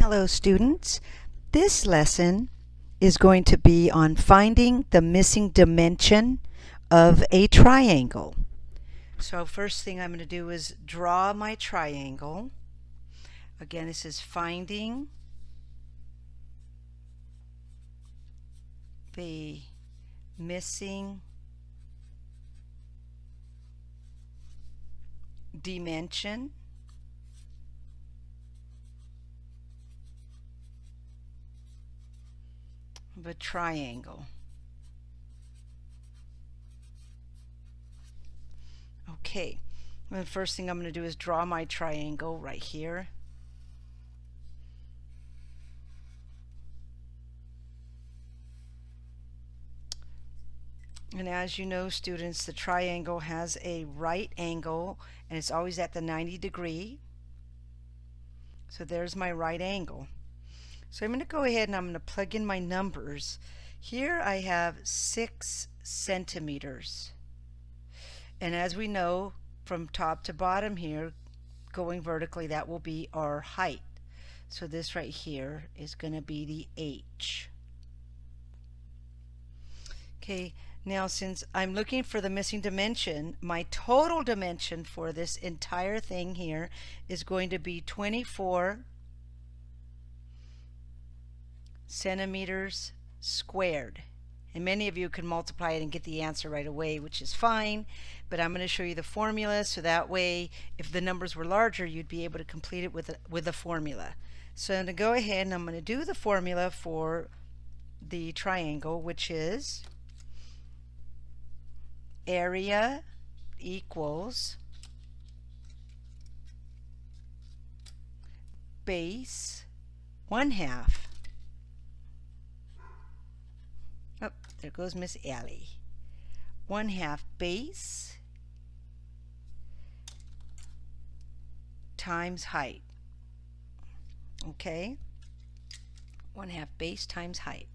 Hello students. This lesson is going to be on finding the missing dimension of a triangle. So first thing I'm going to do is draw my triangle. Again, this is finding the missing dimension of a triangle. Okay, well, the first thing I'm going to do is draw my triangle right here. And as you know, students, the triangle has a right angle and it's always at the 90 degree. So there's my right angle. So I'm going to go ahead and I'm going to plug in my numbers. Here I have 6 centimeters. And as we know, from top to bottom here, going vertically, that will be our height. So this right here is going to be the H. Okay, now since I'm looking for the missing dimension, my total dimension for this entire thing here is going to be 24 centimeters squared. And many of you can multiply it and get the answer right away, which is fine, but I'm going to show you the formula so that way if the numbers were larger you'd be able to complete it with the formula. So I'm going to go ahead and I'm going to do the formula for the triangle, which is area equals base 1/2. Oh, there goes Miss Ellie. 1/2 base times height. Okay, 1/2 base times height.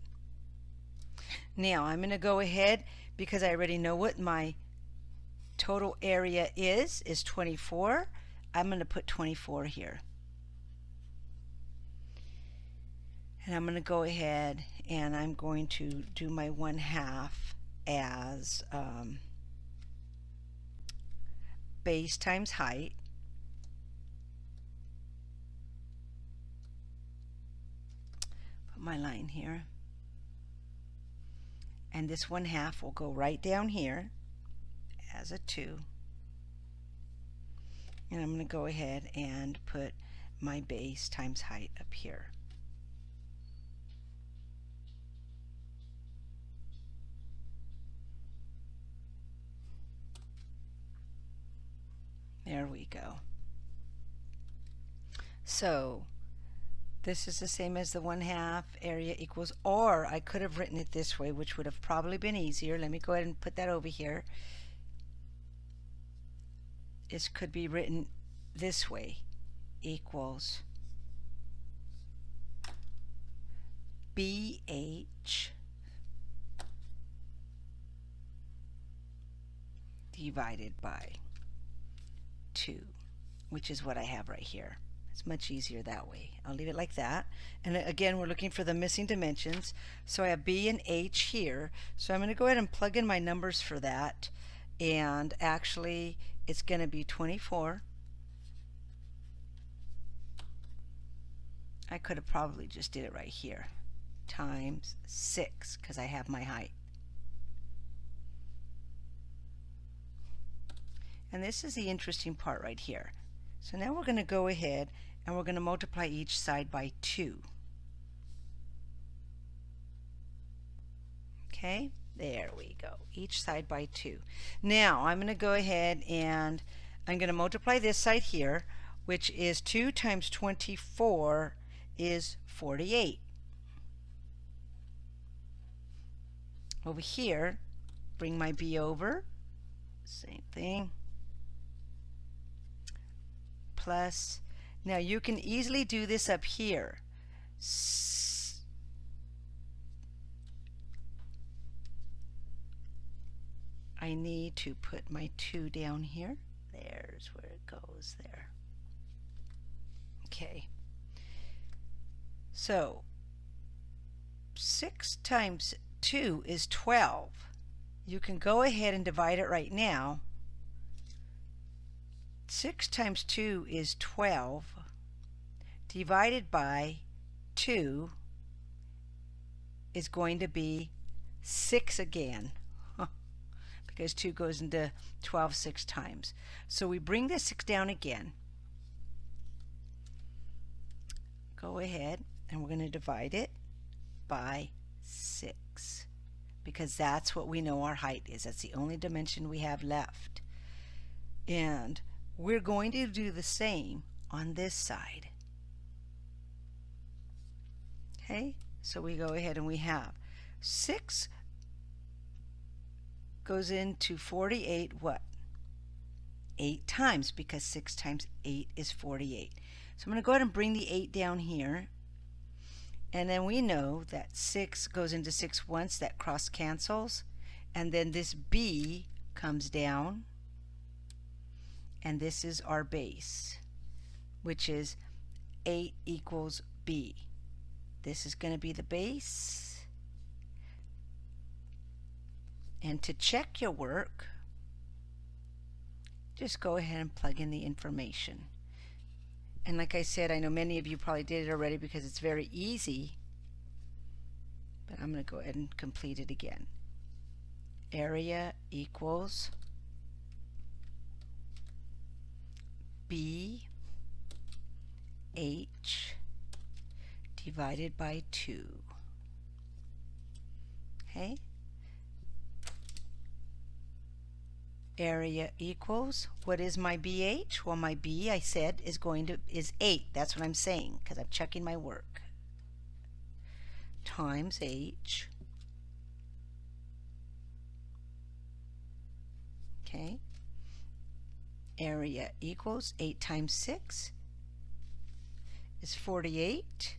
Now I'm going to go ahead, because I already know what my total area is 24. I'm going to put 24 here. And I'm going to go ahead and I'm going to do my 1/2 as base times height. Put my line here. And this 1/2 will go right down here as a 2. And I'm going to go ahead and put my base times height up here. There we go. So this is the same as the 1/2 area equals, or I could have written it this way, which would have probably been easier. Let me go ahead and put that over here. This could be written this way, equals BH divided by 2, which is what I have right here. It's much easier that way. I'll leave it like that. And again, we're looking for the missing dimensions. So I have B and H here. So I'm going to go ahead and plug in my numbers for that. And actually, it's going to be 24. I could have probably just did it right here. Times 6, because I have my height. And this is the interesting part right here. So now we're going to go ahead and we're going to multiply each side by 2. Okay, there we go. Each side by 2. Now I'm going to go ahead and I'm going to multiply this side here, which is 2 times 24 is 48. Over here, bring my B over, same thing. Plus, now you can easily do this up here. I need to put my 2 down here. There's where it goes there. Okay. So 6 times 2 is 12. You can go ahead and divide it right now. 6 times 2 is 12 divided by 2 is going to be 6 again because 2 goes into 12 6 times. So we bring the 6 down again. Go ahead and we're going to divide it by 6 because that's what we know our height is. That's the only dimension we have left. And we're going to do the same on this side. Okay, so we go ahead and we have 6 goes into 48 what? 8 times, because 6 times 8 is 48. So I'm going to go ahead and bring the 8 down here. And then we know that 6 goes into 6 once, that cross cancels. And then this B comes down. And this is our base, which is 8 equals B. This is going to be the base. And to check your work, just go ahead and plug in the information. And like I said, I know many of you probably did it already because it's very easy, but I'm going to go ahead and complete it again. Area equals BH divided by 2. Okay? Area equals, what is my BH? Well, my B, I said, is 8. That's what I'm saying because I'm checking my work. Times H. Okay. Area equals 8 times 6 is 48.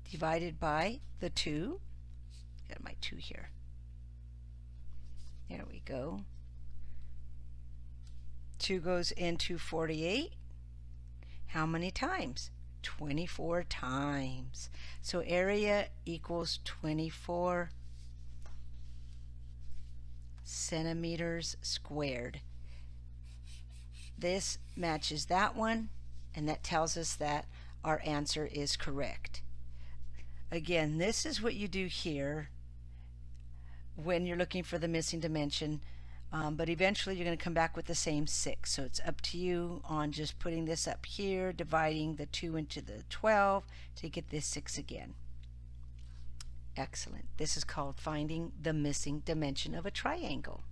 Divided by the 2. Got my 2 here. There we go. 2 goes into 48. How many times? 24 times. So area equals 24 centimeters squared. This matches that one, and that tells us that our answer is correct. Again, this is what you do here when you're looking for the missing dimension, but eventually you're going to come back with the same 6. So it's up to you on just putting this up here, dividing the 2 into the 12 to get this 6 again. Excellent. This is called finding the missing dimension of a triangle.